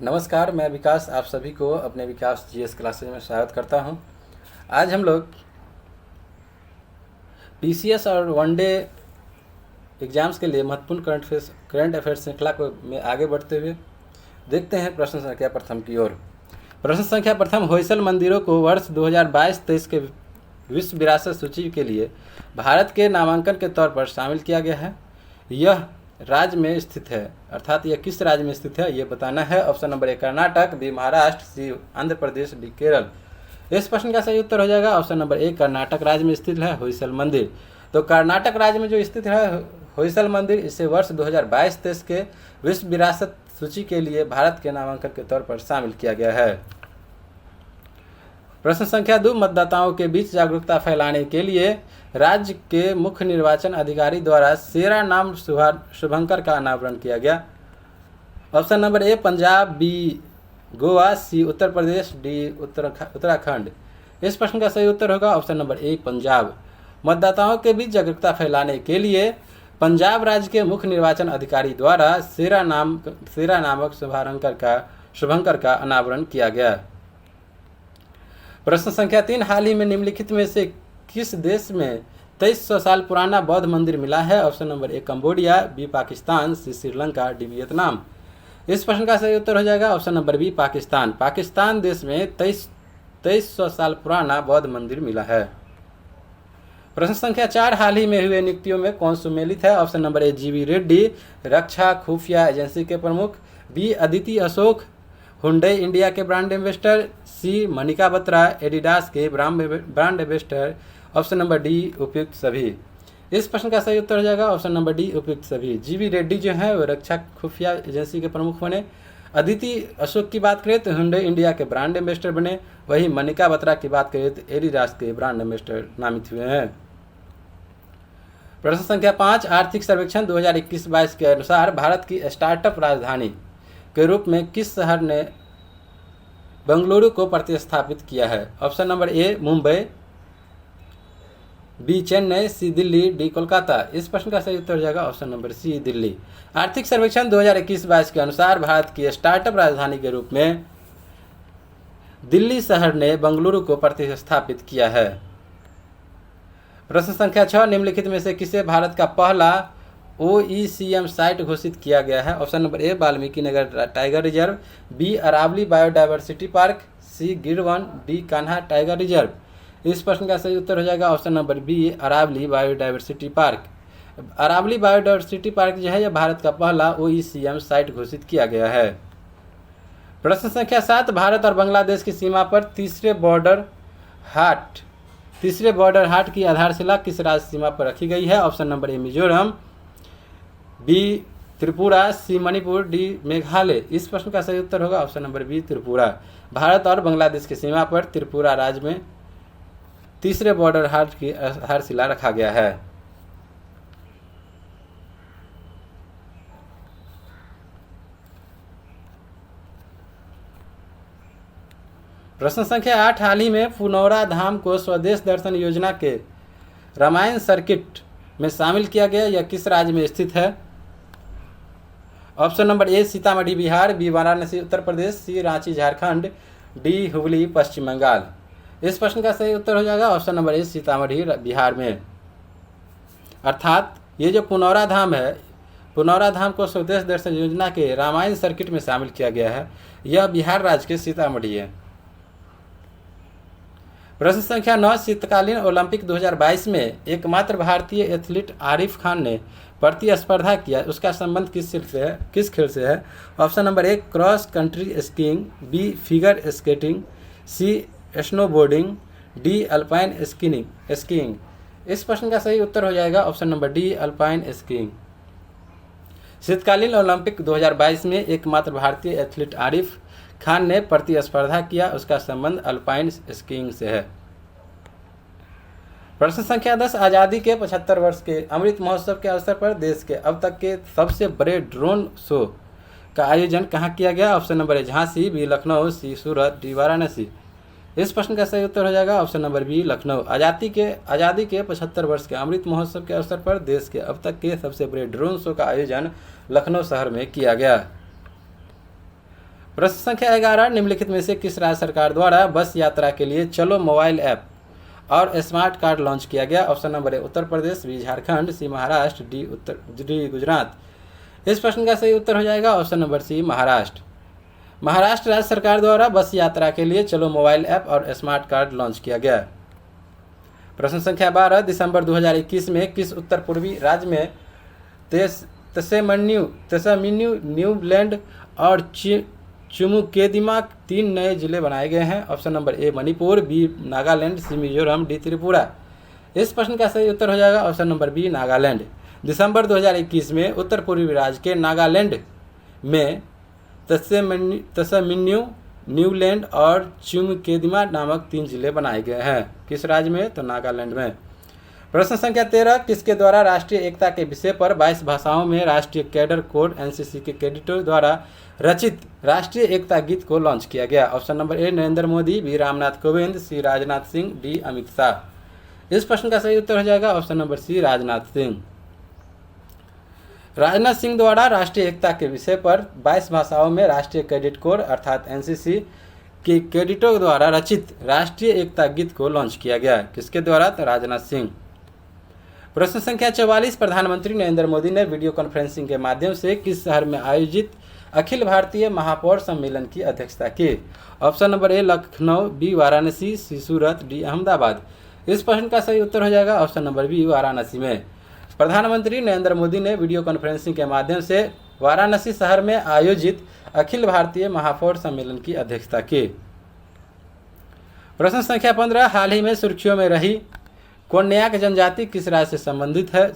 नमस्कार, मैं विकास आप सभी को अपने विकास जीएस क्लासेज में स्वागत करता हूं। आज हम लोग पीसीएस और वनडे एग्जाम्स के लिए महत्वपूर्ण करंट अफेयर्स श्रृंखला को में आगे बढ़ते हुए देखते हैं प्रश्न संख्या प्रथम की ओर। प्रश्न संख्या प्रथम, होयसल मंदिरों को वर्ष 2022-23 के विश्व विरासत सूची के लिए भारत के नामांकन के तौर पर शामिल किया गया है। यह राज्य में स्थित है, अर्थात यह किस राज्य में स्थित है ये बताना है। Option number A Karnataka, B Maharashtra, C Andhra Pradesh, D Kerala. इस प्रश्न का सही उत्तर हो जाएगा ऑप्शन नंबर ए, कर्नाटक राज्य में स्थित है होयसल मंदिर। तो कर्नाटक राज्य में जो स्थित है होयसल मंदिर, इसे वर्ष 2022-23 के विश्व विरासत सूची के लिए भारत के नामांकन के तौर पर शामिल किया गया है। प्रश्न संख्या 2, मतदाताओं के बीच जागरूकता फैलाने के लिए राज्य के मुख्य निर्वाचन अधिकारी द्वारा सेरा नाम शुभंकर का अनावरण किया गया। Option number A Punjab, B Goa, C Uttar Pradesh, D Uttarakhand. इस प्रश्न का सही उत्तर होगा ऑप्शन नंबर ए पंजाब। मतदाताओं के बीच जागरूकता फैलाने के लिए पंजाब राज्य के मुख्य निर्वाचन अधिकारी द्वारा सेरा नामक शुभंकर का अनावरण किया गया। प्रश्न संख्या 3, हाल ही में निम्नलिखित में से किस देश में 2300 साल पुराना बौद्ध मंदिर मिला है। Option number A Cambodia, B Pakistan, C Sri Lanka, D Vietnam. इस प्रश्न का सही उत्तर हो जाएगा option number B Pakistan. Pakistan देश में 2300 साल पुराना बौद्ध मंदिर मिला है। प्रश्न संख्या 4, हाल ही में हुए नियुक्तियों में कौन सुमेलित है। ऑप्शन नंबर ए जीवी रेड्डी, रक्षा खुफिया एजेंसी के प्रमुख, B Aditi Ashok, Hyundai India के brand ambassador, C Manika Batra, Adidas के brand ambassador. Option number D उपयुक्त सभी। इस प्रश्न का सही उत्तर हो जाएगा ऑप्शन नंबर डी उपयुक्त सभी। जीवी रेड्डी जो है वो रक्षा खुफिया एजेंसी के प्रमुख बने। अदिति अशोक की बात करें तो हुंडई इंडिया के ब्रांड एम्बेसडर बने। वही मनिका बत्रा की बात करें तो एडिडास के ब्रांड एम्बेसडर नामित हुए हैं। प्रश्न संख्या 5, आर्थिक सर्वेक्षण 2021-22 के अनुसार भारत की स्टार्टअप राजधानी के रूप में किस शहर ने बेंगलुरु को प्रतिस्थापित किया है। Option number A Mumbai, B Chennai, C Delhi, D Kolkata. इस प्रश्न का सही उत्तर हो जाएगा ऑप्शन नंबर सी दिल्ली। आर्थिक सर्वेक्षण 2021-22 के अनुसार भारत की स्टार्टअप राजधानी के रूप में दिल्ली शहर ने बेंगलुरु को प्रतिस्थापित किया है। प्रश्न संख्या 6, निम्नलिखित में से किसे भारत का पहला OECM साइट घोषित किया गया है। Option number A Valmiki Nagar tiger reserve, B Aravalli biodiversity park, C Girvan, D Kanha tiger reserve. इस प्रश्न का सही उत्तर हो जाएगा option number B Aravalli biodiversity park. Aravalli biodiversity park जो है यह भारत का पहला OECM साइट घोषित किया गया है। प्रश्न संख्या 7, भारत और बांग्लादेश की सीमा पर तीसरे बॉर्डर हाट की आधारशिला किस राज्य सीमा पर रखी गई है। Option number A Mizoram, B Tripura, C Manipur, D Meghalaya. इस प्रश्न का सही उत्तर होगा option number B Tripura. Bharat और बांग्लादेश की सीमा पर त्रिपुरा राज्य में तीसरे बॉर्डर हाट की आधारशिला रखा गया है। प्रश्न संख्या 8, हाल ही में पुनौरा धाम को स्वदेश दर्शन योजना के रामायण सर्किट में शामिल किया गया। यह किस राज्य में स्थित है। Option number A Sitamarhi Bihar, B Varanasi Uttar Pradesh, C Ranchi Jharkhand, D Hooghly Paschim Bangal. इस प्रश्न का सही उत्तर हो जाएगा option number A Sitamarhi Bihar में। अर्थात ये जो पुनौरा धाम है, पुनौरा धाम को स्वदेश दर्शन योजना के रामायण सर्किट में शामिल किया गया है। यह बिहार राज्य के सीतामढ़ी है। प्रश्न संख्या 9, शीतकालीन ओलंपिक 2022 में एकमात्र भारतीय एथलीट आरिफ खान ने प्रतिस्पर्धा किया, उसका संबंध किस खेल से है। Option number A cross country skiing, B figure skating, C snowboarding, D alpine skiing. इस प्रश्न का सही उत्तर हो जाएगा option number D alpine skiing. शीतकालीन ओलंपिक 2022 में एकमात्र भारतीय एथलीट आरिफ खान ने प्रतिस्पर्धा किया, उसका संबंध अल्पाइन स्कीइंग से है। प्रश्न संख्या 10, आज़ादी के 75 वर्ष के अमृत महोत्सव के अवसर पर देश के अब तक के सबसे बड़े ड्रोन शो का आयोजन कहाँ किया गया। Option number A Jhansi, B Lucknow, C Surat, D Varanasi. इस प्रश्न का सही उत्तर हो जाएगा ऑप्शन नंबर बी लखनऊ। आज़ादी के 75 वर्ष के अमृत महोत्सव के अवसर पर देश के अब तक के सबसे बड़े ड्रोन शो का आयोजन लखनऊ शहर में किया गया। प्रश्न संख्या 11, निम्नलिखित में से किस राज्य सरकार द्वारा बस यात्रा के लिए चलो मोबाइल ऐप और स्मार्ट कार्ड लॉन्च किया गया? Option number A Uttar Pradesh, B Jharkhand, C Maharashtra, D Gujarat. इस प्रश्न का सही उत्तर हो जाएगा option number C Maharashtra. Maharashtra राज्य सरकार द्वारा बस यात्रा के लिए चलो मोबाइल ऐप और स्मार्ट कार्ड लॉन्च किया गया। प्रश्न संख्या 12, दिसंबर 2021 में किस उत्तर पूर्वी राज्य में तसेमन्यू, न्यूलैंड और चुमुकेदिमा 3 नए जिले बनाए गए हैं? Option number A Manipur, B Nagaland, C Mizoram, D Tripura. इस प्रश्न का सही उत्तर हो जाएगा ऑप्शन नंबर बी नागालैंड। दिसंबर 2021 में उत्तर पूर्वी राज्य के नागालैंड में तसेमन्यू, न्यूलैंड और चुमकेदिमा नामक 3 जिले बनाए गए हैं। किस राज्य में? तो नागालैंड में। प्रश्न संख्या 13, किसके द्वारा राष्ट्रीय एकता के विषय पर 22 भाषाओं में राष्ट्रीय कैडर कोड एनसीसी के कैडेटों द्वारा रचित राष्ट्रीय एकता गीत को लॉन्च किया गया? Option number A Narendra Modi, B Ramnath Kovind, C Rajnath Singh, D Amit Shah. इस प्रश्न का सही उत्तर हो जाएगा option number C Rajnath Singh. Rajnath Singh द्वारा राष्ट्रीय एकता के विषय पर 22 भाषाओं में राष्ट्रीय कैडेट कोर अर्थात एनसीसी के कैडेटों द्वारा रचित राष्ट्रीय एकता गीत को लॉन्च किया गया। किसके द्वारा? तो राजनाथ सिंह। प्रश्न संख्या 44, प्रधानमंत्री नरेंद्र मोदी ने वीडियो कॉन्फ्रेंसिंग के माध्यम से किस शहर में आयोजित अखिल भारतीय महापौर सम्मेलन की अध्यक्षता की? Option number A Lucknow, B Varanasi, C Surat, D Ahmedabad. इस प्रश्न का सही उत्तर हो जाएगा ऑप्शन नंबर बी वाराणसी में। प्रधानमंत्री नरेंद्र मोदी ने वीडियो कॉन्फ्रेंसिंग के माध्यम से वाराणसी शहर में आयोजित अखिल भारतीय महापौर सम्मेलन की अध्यक्षता की। प्रश्न संख्या 15, हाल ही में सुर्खियों में रही कोन्याक जनजाति किस राज्य से संबंधित है?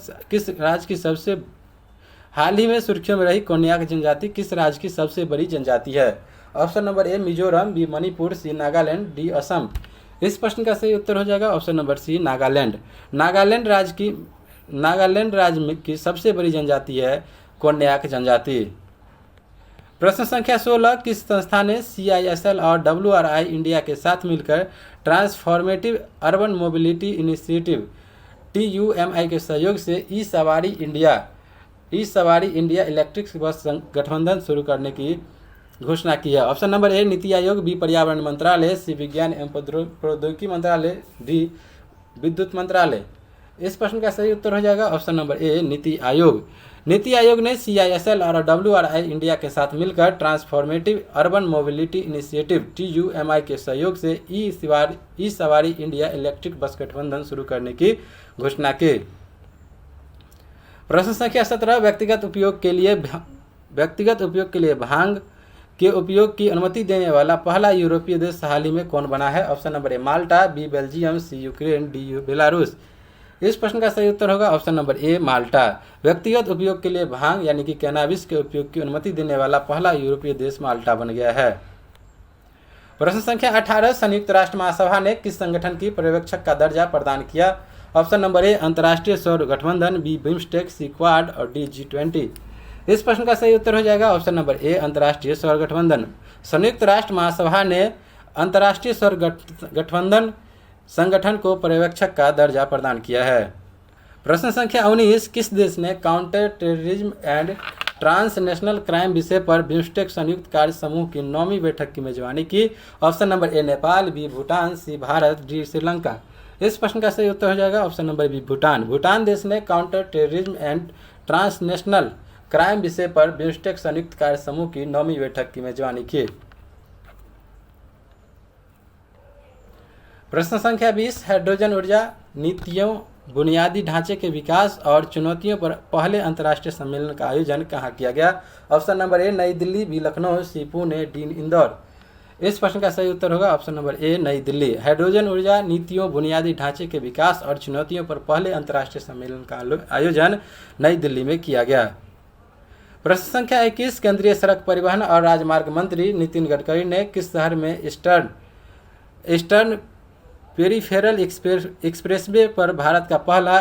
हाल ही में सुर्खियों में रही कोन्याक जनजाति किस राज्य की सबसे बड़ी जनजाति है? Option number A Mizoram, B Manipur, C Nagaland, D Assam. इस प्रश्न का सही उत्तर हो जाएगा option number C Nagaland. Nagaland राज्य की सबसे बड़ी जनजाति है कोन्याक जनजाति। प्रश्न संख्या 16, किस संस्था ने CISL और WRI इंडिया के साथ मिलकर transformative urban mobility initiative TUMI के सहयोग से ई सवारी इंडिया इलेक्ट्रिक बस गठबंधन शुरू करने की घोषणा की है? ऑप्शन नंबर ए नीति आयोग, बी पर्यावरण मंत्रालय, सी विज्ञान एवं प्रौद्योगिकी मंत्रालय, डी विद्युत मंत्रालय। इस प्रश्न का सही उत्तर हो जाएगा ऑप्शन नंबर ए नीति आयोग। नीति आयोग ने CISL और WRI इंडिया के साथ मिलकर transformative urban mobility initiative TUMI के सहयोग से ई सवारी इंडिया इलेक्ट्रिक बस गठबंधन शुरू करने की घोषणा की। प्रश्न संख्या 17, व्यक्तिगत उपयोग के लिए भांग के उपयोग की अनुमति देने वाला पहला यूरोपीय देश हाल ही में कौन बना है? Option number A Malta, B Belgium, C Ukraine, D Belarus. इस प्रश्न का सही उत्तर होगा ऑप्शन नंबर ए माल्टा। व्यक्तिगत उपयोग के लिए भांग यानी कि कैनाबिस के उपयोग की अनुमति देने वाला पहला यूरोपीय देश माल्टा बन गया है। प्रश्न संख्या 18, संयुक्त राष्ट्र महासभा ने किस संगठन की पर्यवेक्षक का दर्जा प्रदान किया? ऑप्शन नंबर ए अंतर्राष्ट्रीय सौर गठबंधन, बी बिम्स्टेक, सी क्वाड और डी G20। इस प्रश्न का सही उत्तर हो जाएगा ऑप्शन नंबर ए अंतर्राष्ट्रीय सौर गठबंधन। संयुक्त राष्ट्र महासभा ने अंतर्राष्ट्रीय सौर गठबंधन संगठन को पर्यवेक्षक का दर्जा प्रदान किया है। प्रश्न संख्या 19, किस देश ने counter terrorism and transnational crime विषय पर बिम्स्टेक संयुक्त कार्य समूह की 9वीं बैठक की मेजबानी की? Option number A Nepal, B Bhutan, C Bharat, D Sri Lanka. इस प्रश्न का सही उत्तर हो जाएगा option number B Bhutan. Bhutan देश ने counter terrorism and transnational crime विषय पर बिम्स्टेक संयुक्त कार्य समूह की 9वीं बैठक की मेजबानी की। प्रश्न संख्या 20, हाइड्रोजन ऊर्जा नीतियों, बुनियादी ढांचे के विकास और चुनौतियों पर पहले अंतर्राष्ट्रीय सम्मेलन का आयोजन कहाँ किया गया? ऑप्शन नंबर ए नई दिल्ली, बी लखनऊ, सी पुणे, डी इंदौर। इस प्रश्न का सही उत्तर होगा ऑप्शन नंबर ए नई दिल्ली। हाइड्रोजन ऊर्जा नीतियों, बुनियादी ढांचे के विकास और चुनौतियों पर पहले अंतर्राष्ट्रीय सम्मेलन का आयोजन नई दिल्ली में किया गया। प्रश्न संख्या 21, केंद्रीय सड़क परिवहन और राजमार्ग मंत्री नितिन गडकरी ने किस शहर में ईस्टर्न पेरिफेरल एक्सप्रेसवे पर भारत का पहला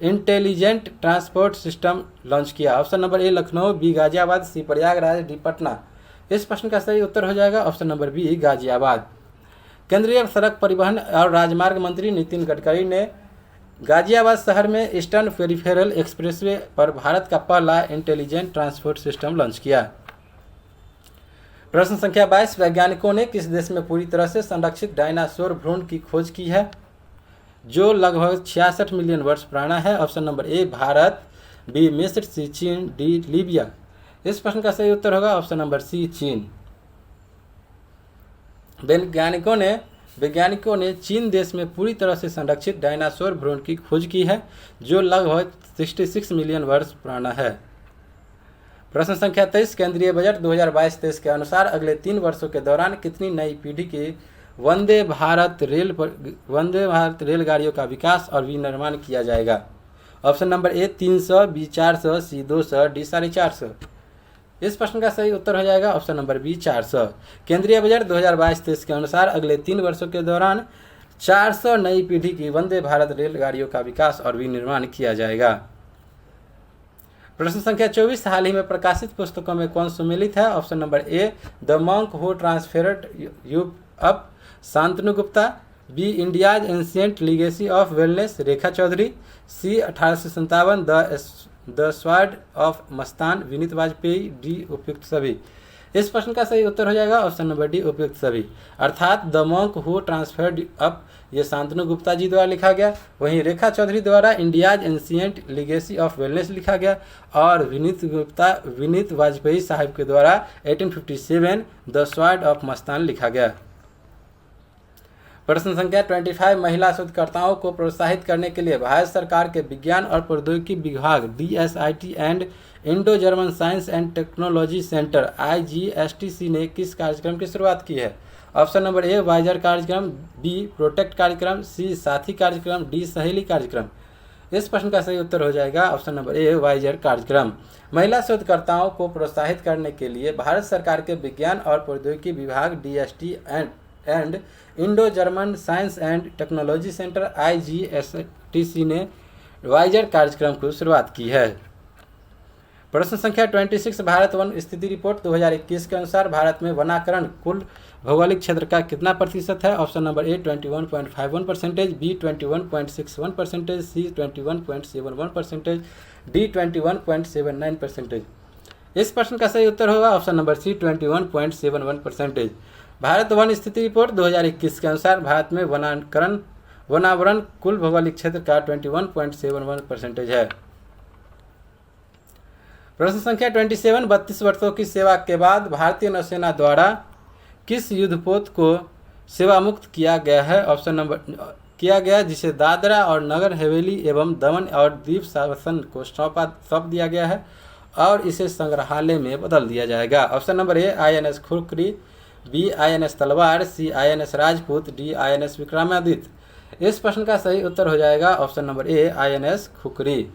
इंटेलिजेंट ट्रांसपोर्ट सिस्टम लॉन्च किया? Option number A Lucknow, B Ghaziabad, C Prayagraj, D Patna. इस प्रश्न का सही उत्तर हो जाएगा ऑप्शन नंबर बी गाजियाबाद। केंद्रीय सड़क परिवहन और राजमार्ग मंत्री नितिन गडकरी ने गाजियाबाद शहर में ईस्टर्न पेरिफेरल एक्सप्रेसवे पर भारत का पहला इंटेलिजेंट ट्रांसपोर्ट सिस्टम लॉन्च किया। प्रश्न संख्या 22, वैज्ञानिकों ने किस देश में पूरी तरह से संरक्षित डायनासोर भ्रूण की खोज की है जो लगभग 66 मिलियन वर्ष पुराना है? Option number A Bharat, B मिस्र, सी चीन, डी लीबिया। इस प्रश्न का सही उत्तर होगा ऑप्शन नंबर सी चीन। वैज्ञानिकों ने चीन देश में पूरी तरह से संरक्षित डायनासोर भ्रूण की खोज की है जो लगभग 66 मिलियन वर्ष पुराना है। प्रश्न संख्या 23, केंद्रीय बजट 2022-23 के अनुसार अगले 3 वर्षों के दौरान कितनी नई पीढ़ी की वंदे भारत रेलगाड़ियों का विकास और विनिर्माण किया जाएगा? Option number A 300, B 400, C 200, D 450। इस प्रश्न का सही उत्तर हो जाएगा ऑप्शन नंबर बी 400। केंद्रीय बजट 2022-23 के अनुसार अगले 3 वर्षों के दौरान 400 नई पीढ़ी की वंदे भारत रेलगाड़ियों का विकास और विनिर्माण किया जाएगा। प्रश्न संख्या 24, हाल ही में प्रकाशित पुस्तकों में कौन सम्मिलित है? Option number A the monk who transferred Europe, Shantanu Gupta, B India's ancient legacy of wellness, Rekha Chaudhary, C 1857 the sword of Mastan, Vineet Vajpayee, D उपयुक्त सभी। इस प्रश्न का सही उत्तर हो जाएगा ऑप्शन नंबर डी उपयुक्त सभी। अर्थात the monk who transferred up ये शांतनु गुप्ता जी द्वारा लिखा गया, वहीं रेखा चौधरी द्वारा India's ancient legacy of wellness लिखा गया और विनीत वाजपेयी साहब के द्वारा 1857 द स्वॉर्ड ऑफ मस्तान लिखा गया। प्रश्न संख्या 25, महिला शोधकर्ताओं को प्रोत्साहित करने के लिए भारत सरकार के विज्ञान और प्रौद्योगिकी विभाग DSIT and Indo German science and technology centre IGSTC ने किस कार्यक्रम की शुरुआत की है? ऑप्शन नंबर ए वाइजर कार्यक्रम, बी प्रोटेक्ट कार्यक्रम, सी साथी कार्यक्रम, डी सहेली कार्यक्रम। इस प्रश्न का सही उत्तर हो जाएगा ऑप्शन नंबर ए वाइजर कार्यक्रम। महिला शोधकर्ताओं को प्रोत्साहित करने के लिए भारत सरकार के विज्ञान और प्रौद्योगिकी विभाग DST and Indo German science and technology centre IGSTC ने वाइजर कार्यक्रम की शुरुआत की है। प्रश्न संख्या 26, भारत वन स्थिति रिपोर्ट 2021 के अनुसार भारत में वनाकरण कुल भौगोलिक क्षेत्र का कितना प्रतिशत है? Option number A 21.51%, B 21.61%, C 21.71%, D 21.79%। इस प्रश्न का सही उत्तर होगा ऑप्शन नंबर सी 21.71%। भारत वन स्थिति रिपोर्ट 2021 के अनुसार भारत में वनावरण कुल भौगोलिक क्षेत्र का 21.71% है। प्रश्न संख्या 27, 32 वर्षों की सेवा के बाद भारतीय नौसेना द्वारा किस युद्धपोत को सेवा मुक्त किया गया है? ऑप्शन नंबर किया गया जिसे दादरा और नगर हवेली एवं दमन और दीव शासन को सौंप दिया गया है और इसे संग्रहालय में बदल दिया जाएगा। Option number A INS Khukri, B INS Talwar, C INS Rajput, D INS Vikramaditya. इस प्रश्न का सही उत्तर हो जाएगा option number A INS Khukri.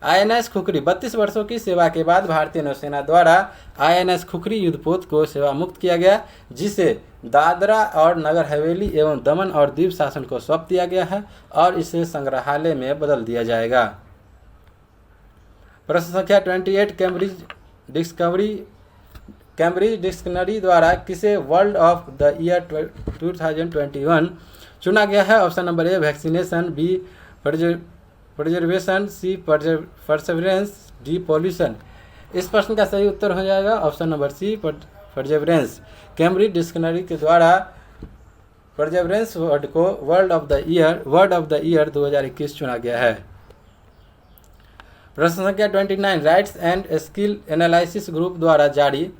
INS Khukri 32 वर्षों की सेवा के बाद भारतीय नौसेना द्वारा INS खुकरी युद्धपोत को सेवा मुक्त किया गया जिसे दादरा और नगर हवेली एवं दमन और दीव शासन को सौंप दिया गया है और इसे संग्रहालय में बदल दिया जाएगा। प्रश्न संख्या 28, कैम्ब्रिज डिक्शनरी द्वारा किसे वर्ल्ड ऑफ द ईयर 2021 चुना गया है? Option number A vaccination, B preservation, C perseverance, D pollution. इस प्रश्न का सही उत्तर हो जाएगा option number C perseverance. Cambridge dictionary के द्वारा परसेवरेंस वर्ड को वर्ड ऑफ द ईयर 2021 चुना गया है। प्रश्न संख्या 29, rights and skill analysis group द्वारा जारी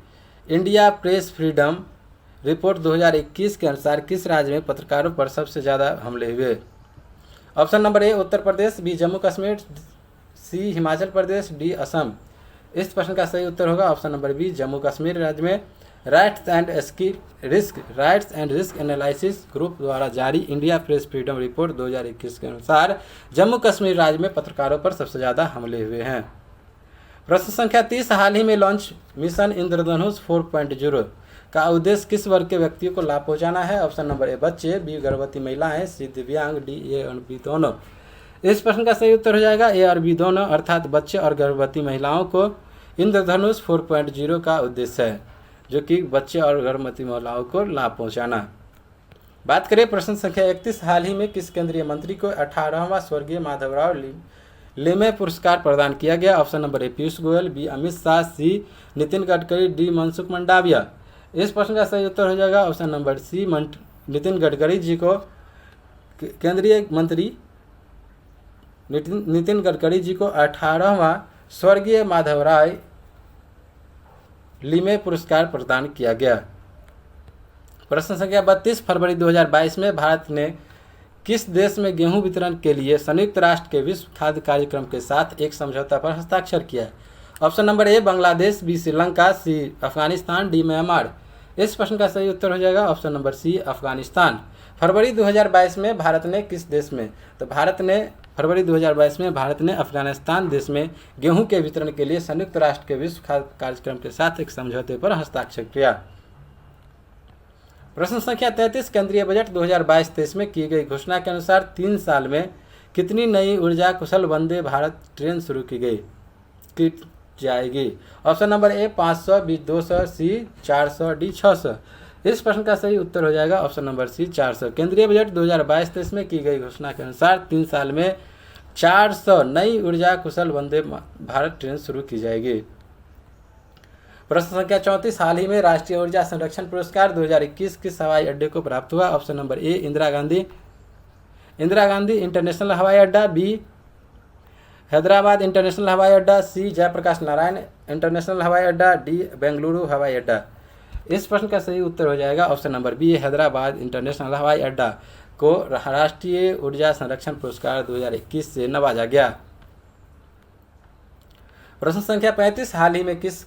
इंडिया प्रेस फ्रीडम रिपोर्ट 2021 के अनुसार किस राज्य में पत्रकारों पर सबसे ज़्यादा हमले हुए? Option number A Uttar Pradesh, B Jammu Kashmir, C Himachal Pradesh, D Assam. इस प्रश्न का सही उत्तर होगा option number B Jammu Kashmir राज्य में rights and risk analysis group द्वारा जारी इंडिया प्रेस फ्रीडम रिपोर्ट 2021 के अनुसार जम्मू कश्मीर राज्य में पत्रकारों पर सबसे ज़्यादा हमले हुए हैं। प्रश्न संख्या 30, हाल ही में लॉन्च मिशन इंद्रधनुष 4.0 का उद्देश्य किस वर्ग के व्यक्तियों को लाभ पहुंचाना है? ऑप्शन नंबर ए बच्चे, बी गर्भवती महिलाएं, सी दिव्यांग, डी ए और बी दोनों। इस प्रश्न का सही उत्तर हो जाएगा ए और बी दोनों, अर्थात बच्चे और गर्भवती महिलाओं को इंद्रधनुष 4.0 का उद्देश्य है जो कि बच्चे और गर्भवती महिलाओं को लाभ पहुंचाना। बात करें प्रश्न संख्या 31, हाल ही में किस केंद्रीय मंत्री को 18वां स्वर्गीय माधवराव लिमे पुरस्कार प्रदान किया गया? Option number A Piyush Goyal, B Amit Shah, C Nitin Gadkari, D Mansukh Mandaviya. इस प्रश्न का सही उत्तर हो जाएगा option number C Nitin Gadkari ji को केंद्रीय मंत्री नितिन गडकरी जी को 18वां स्वर्गीय माधवराय लिमे पुरस्कार प्रदान किया गया। प्रश्न संख्या 32, फरवरी 2022 में भारत ने किस देश में गेहूं वितरण के लिए संयुक्त राष्ट्र के विश्व खाद्य कार्यक्रम के साथ एक समझौता पर हस्ताक्षर किया? Option number A Bangladesh, B Sri Lanka, C Afghanistan, D Myanmar. इस प्रश्न का सही उत्तर हो जाएगा ऑप्शन नंबर सी अफगानिस्तान। फरवरी 2022 में भारत ने किस देश में? तो फरवरी 2022 में भारत ने अफगानिस्तान देश में गेहूं के वितरण के लिए संयुक्त राष्ट्र के विश्व खाद्य कार्यक्रम के साथ एक समझौते पर हस्ताक्षर किया। प्रश्न संख्या 33, केंद्रीय बजट 2022-23 में की गई घोषणा के अनुसार 3 साल में कितनी नई ऊर्जा कुशल वंदे भारत ट्रेन शुरू की जाएगी? Option number A 500, B 200, C 400, D 600। इस प्रश्न का सही उत्तर हो जाएगा ऑप्शन नंबर सी 400। केंद्रीय बजट 2022-23 में की गई घोषणा के अनुसार 3 साल में 400 नई ऊर्जा कुशल वंदे भारत ट्रेन शुरू की जाएगी। प्रश्न संख्या 34, हाल ही में राष्ट्रीय ऊर्जा संरक्षण पुरस्कार 2021 किस हवाई अड्डे को प्राप्त हुआ? ऑप्शन नंबर ए इंदिरा गांधी इंटरनेशनल हवाई अड्डा, बी हैदराबाद इंटरनेशनल हवाई अड्डा, सी जयप्रकाश नारायण इंटरनेशनल हवाई अड्डा, डी बेंगलुरु हवाई अड्डा। इस प्रश्न का सही उत्तर हो जाएगा option number B Hyderabad international हवाई अड्डा को राष्ट्रीय ऊर्जा संरक्षण पुरस्कार 2021 से नवाजा गया। प्रश्न संख्या 35, हाल ही में किस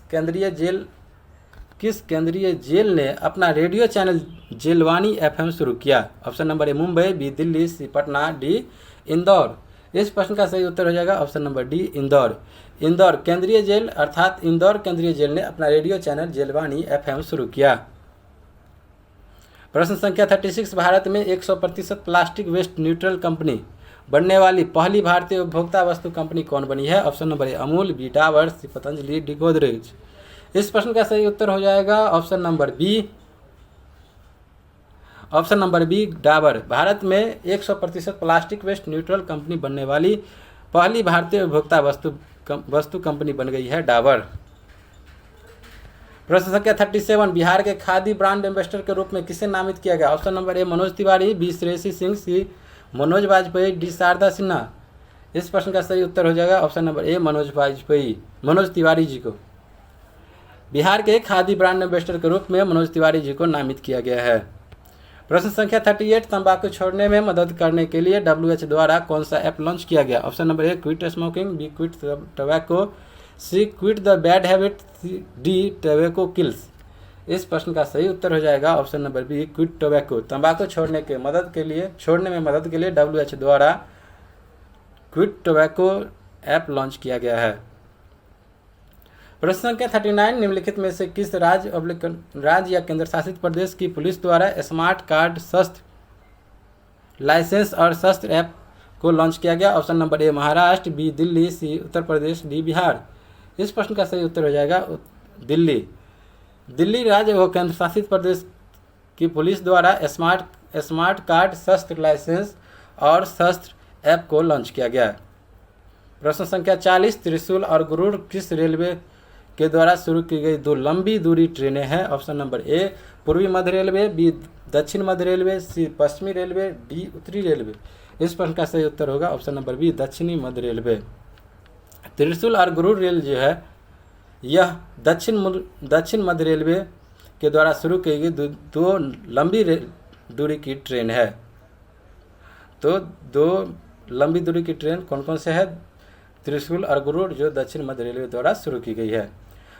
केंद्रीय जेल ने अपना रेडियो चैनल जेलवानी FM शुरू किया? Option number A Mumbai, B Delhi, C Patna, D Indore. इस प्रश्न का सही उत्तर हो जाएगा ऑप्शन नंबर डी इंदौर केंद्रीय जेल अर्थात इंदौर केंद्रीय जेल ने अपना रेडियो चैनल जेलवानी FM शुरू किया। प्रश्न संख्या 36, भारत में 100% प्लास्टिक वेस्ट न्यूट्रल कंपनी बनने वाली पहली भारतीय उपभोक्ता वस्तु कंपनी कौन बनी है? Option number A Amul, B Dabur, C Patanjali, D Godrej. इस प्रश्न का सही उत्तर हो जाएगा option number B Dabur. Bharat में 100% प्लास्टिक वेस्ट न्यूट्रल कंपनी बनने वाली पहली भारतीय उपभोक्ता वस्तु कंपनी बन गई है डाबर। प्रश्न संख्या 37, बिहार के खादी ब्रांड एम्बेसडर के रूप में किसे नामित किया गया? Option number A Manoj Tiwari, B Shreyasi Singh, C Manoj Vajpayee, D Sharda Sinha. इस प्रश्न का सही उत्तर हो जाएगा option number A Manoj Tiwari ji को बिहार के खादी ब्रांड एम्बेसडर के रूप में मनोज तिवारी जी को नामित किया गया है। प्रश्न संख्या 38, तंबाकू छोड़ने में मदद करने के लिए WHO द्वारा कौन सा ऐप लॉन्च किया गया? Option number A quit smoking, B quit tobacco, C quit the bad habit, D tobacco kills. इस प्रश्न का सही उत्तर हो जाएगा option number B quit tobacco. तंबाकू छोड़ने में मदद के लिए WHO द्वारा क्विट टोबैको ऐप लॉन्च किया गया है। प्रश्न संख्या 39, निम्नलिखित में से किस राज्य या केंद्र शासित प्रदेश की पुलिस द्वारा स्मार्ट कार्ड शस्त्र लाइसेंस और शस्त्र ऐप को लॉन्च किया गया? Option number A Maharashtra, B Delhi, C Uttar Pradesh, D Bihar. इस प्रश्न का सही उत्तर हो जाएगा दिल्ली राज्य व केंद्र शासित प्रदेश की पुलिस द्वारा स्मार्ट कार्ड शस्त्र लाइसेंस और शस्त्र ऐप को लॉन्च किया गया। प्रश्न संख्या 40, त्रिशूल और गरुड़ किस रेलवे के द्वारा शुरू की गई 2 लंबी दूरी ट्रेनें हैं? ऑप्शन नंबर ए पूर्वी मध्य रेलवे, बी दक्षिण मध्य रेलवे, सी पश्चिमी रेलवे, डी उत्तरी रेलवे। इस प्रश्न का सही उत्तर होगा ऑप्शन नंबर बी दक्षिणी मध्य रेलवे। त्रिशूल और गरुड़ रेल जो है यह दक्षिण मध्य रेलवे के द्वारा शुरू की गई 2 लंबी दूरी की ट्रेन है। तो 2 लंबी दूरी की ट्रेन कौन कौन से है? त्रिशूल और गरुड़ जो दक्षिण मध्य रेलवे द्वारा शुरू की गई है।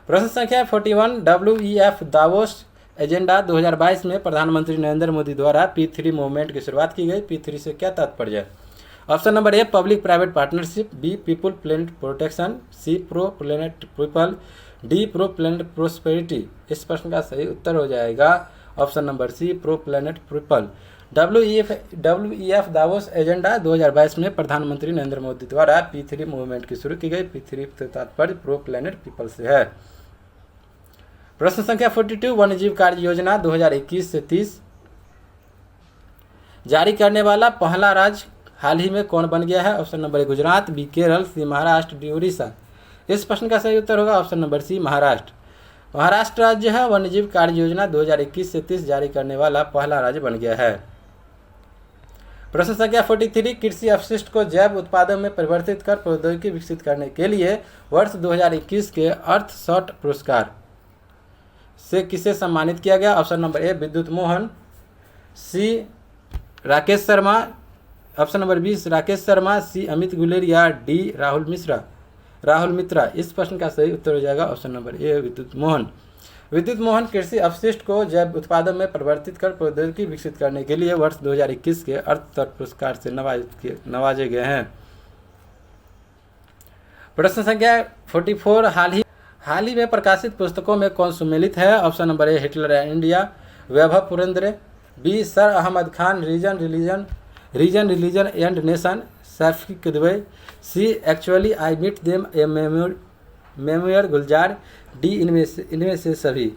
प्रश्न संख्या 41, WEF दावोस एजेंडा 2022 में प्रधानमंत्री नरेंद्र मोदी द्वारा P3 मूवमेंट की शुरुआत की गई। P3 से क्या तात्पर्य है? Option number A public private partnership, B people planet protection, C pro planet people, D pro planet prosperity. इस प्रश्न का सही उत्तर हो जाएगा option number C pro planet people. WEF Davos agenda 2022 में प्रधानमंत्री नरेंद्र मोदी द्वारा P3 मूवमेंट की शुरू की गई। P3 से तात्पर्य प्रो प्लेनेट पीपल से है। प्रश्न संख्या 42, वन्यजीव कार्य योजना 2021 से 30 जारी करने वाला पहला राज्य हाल ही में कौन बन गया है? Option number A Gujarat, B Kerala, C Maharashtra, D Orissa. इस प्रश्न का सही उत्तर होगा option number C Maharashtra. Maharashtra राज्य है वन्यजीव कार्य योजना 2021 से 30 जारी करने वाला पहला राज्य बन गया है। प्रश्न संख्या 43, कृषि अपशिष्ट को जैव उत्पादों में परिवर्तित कर प्रौद्योगिकी विकसित करने के लिए वर्ष 2021 के अर्थशॉट पुरस्कार से किसे सम्मानित किया गया? Option number A Vidyut Mohan, C Rakesh Sharma, option number B Rakesh Sharma, C Amit Guleria, D Rahul Mitra. इस प्रश्न का सही उत्तर हो जाएगा option number A Vidyut Mohan. विद्युत मोहन कृषि अपशिष्ट को जैव उत्पादन में परिवर्तित कर प्रौद्योगिकी विकसित करने के लिए वर्ष 2021 के अर्थशॉट पुरस्कार से नवाजे गए हैं। प्रश्न संख्या 44, हाल ही में प्रकाशित पुस्तकों में कौन सुमेलित है? Option number A Hitler and India, Vaibhav Purendra, B sir Ahmad Khan, reason religion and nation, Saifi Kidwai, C actually I meet them a memoir Gulzar, D इनमें से सभी।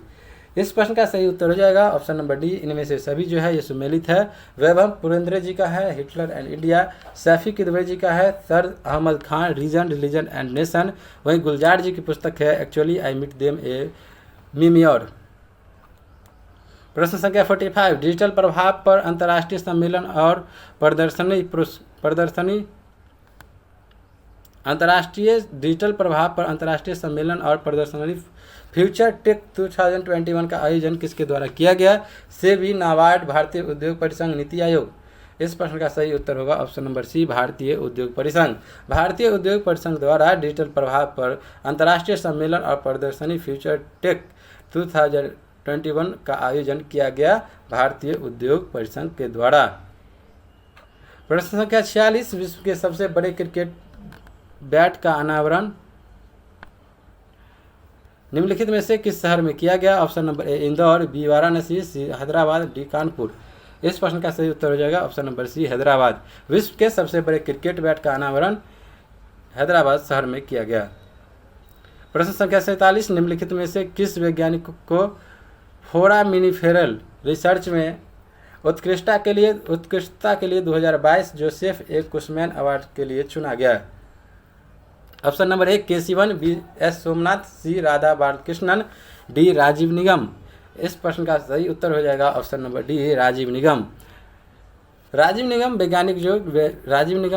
इस प्रश्न का सही उत्तर हो जाएगा ऑप्शन नंबर डी, इनमें से सभी जो है ये सुमेलित है। वैभव पुरेंद्र जी का है Hitler and India, Saifi Kidwai ji का है sir Ahmad Khan, reason religion and nation, वहीं गुलजार जी की पुस्तक है actually I meet them a memoir. प्रश्न संख्या 45, डिजिटल प्रभाव पर अंतर्राष्ट्रीय सम्मेलन और प्रदर्शनी फ्यूचर टेक 2021 का आयोजन किसके द्वारा किया गया? सेबी, नाबार्ड, भारतीय उद्योग परिसंघ, नीति आयोग। इस प्रश्न का सही उत्तर होगा ऑप्शन नंबर सी भारतीय उद्योग परिसंघ। भारतीय उद्योग परिसंघ द्वारा डिजिटल प्रभाव पर अंतर्राष्ट्रीय सम्मेलन और प्रदर्शनी फ्यूचर टेक 2021 का आयोजन किया गया भारतीय उद्योग परिसंघ के द्वारा। प्रश्न संख्या 46, विश्व के सबसे बड़े क्रिकेट बैट का अनावरण निम्नलिखित में से किस शहर में किया गया? Option number A Indore, B Varanasi, C Hyderabad, D Kanpur. इस प्रश्न का सही उत्तर हो जाएगा ऑप्शन नंबर सी हैदराबाद। विश्व के सबसे बड़े क्रिकेट बैट का अनावरण हैदराबाद शहर में किया गया। प्रश्न संख्या 47, निम्नलिखित में से किस वैज्ञानिक को फोरामिनिफेरल रिसर्च में उत्कृष्टता के लिए 2022 जोसेफ ए कुशमैन अवार्ड के लिए चुना गया? ऑप्शन नंबर ए के सिवन, बी एस सोमनाथ, सी राधा बालकृष्णन, डी राजीव निगम। इस प्रश्न का सही उत्तर हो जाएगा ऑप्शन नंबर डी राजीव निगम। राजीव निगम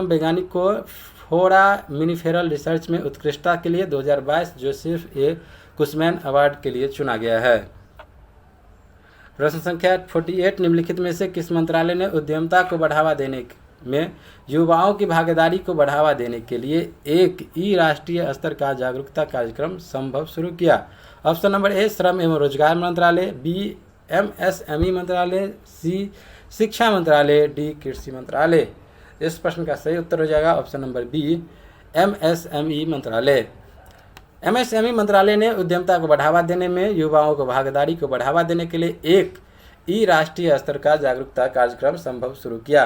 वैज्ञानिक को फोरामिनिफेरल रिसर्च में उत्कृष्टता के लिए 2022 जोसेफ ए कुशमैन अवार्ड के लिए चुना गया है। प्रश्न संख्या 48, निम्नलिखित में से किस मंत्रालय ने उद्यमता को बढ़ावा देने में युवाओं की भागीदारी को बढ़ावा देने के लिए एक राष्ट्रीय स्तर का जागरूकता कार्यक्रम संभव शुरू किया? ऑप्शन नंबर ए श्रम एवं रोजगार मंत्रालय, बी एमएसएमई मंत्रालय, सी शिक्षा मंत्रालय, डी कृषि मंत्रालय। इस प्रश्न का सही उत्तर हो जाएगा ऑप्शन नंबर बी एमएसएमई मंत्रालय। एमएसएमई मंत्रालय ने उद्यमता को बढ़ावा देने में युवाओं को भागीदारी को बढ़ावा देने के लिए एक राष्ट्रीय स्तर का जागरूकता कार्यक्रम संभव शुरू किया।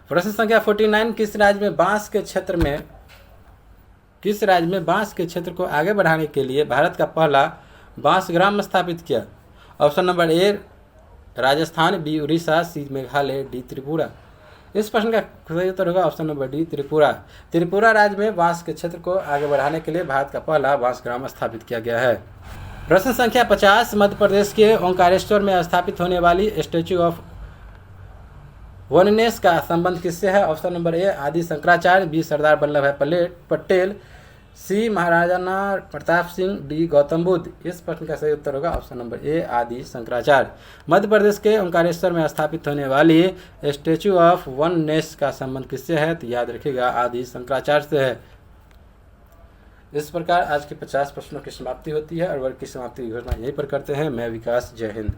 प्रश्न संख्या 49, किस राज्य में बांस के क्षेत्र को आगे बढ़ाने के लिए भारत का पहला बांस ग्राम स्थापित किया? Option number A Rajasthan, B Orissa, C Meghalaya, D Tripura. इस प्रश्न का सही उत्तर होगा option number D Tripura. Tripura राज्य में बांस के क्षेत्र को आगे बढ़ाने के लिए भारत का पहला बांस ग्राम स्थापित किया गया है। प्रश्न संख्या 50, मध्य प्रदेश के ओंकारेश्वर में स्थापित होने वाली स्टैच्यू ऑफ वननेस का संबंध किससे है? ऑप्शन नंबर ए आदि शंकराचार्य, बी सरदार वल्लभ भाई पटेल, सी महाराणा प्रताप सिंह, डी गौतम बुद्ध। इस प्रश्न का सही उत्तर होगा ऑप्शन नंबर ए आदि शंकराचार्य। मध्य प्रदेश के ओंकारेश्वर में स्थापित होने वाली स्टैच्यू ऑफ वननेस का संबंध किससे है? तो याद रखिएगा आदि शंकराचार्य से है। इस प्रकार आज के 50 प्रश्नों की समाप्ति होती है और वर्ग की समाप्ति की घोषणा यहीं पर करते हैं। मैं विकास, जय हिंद।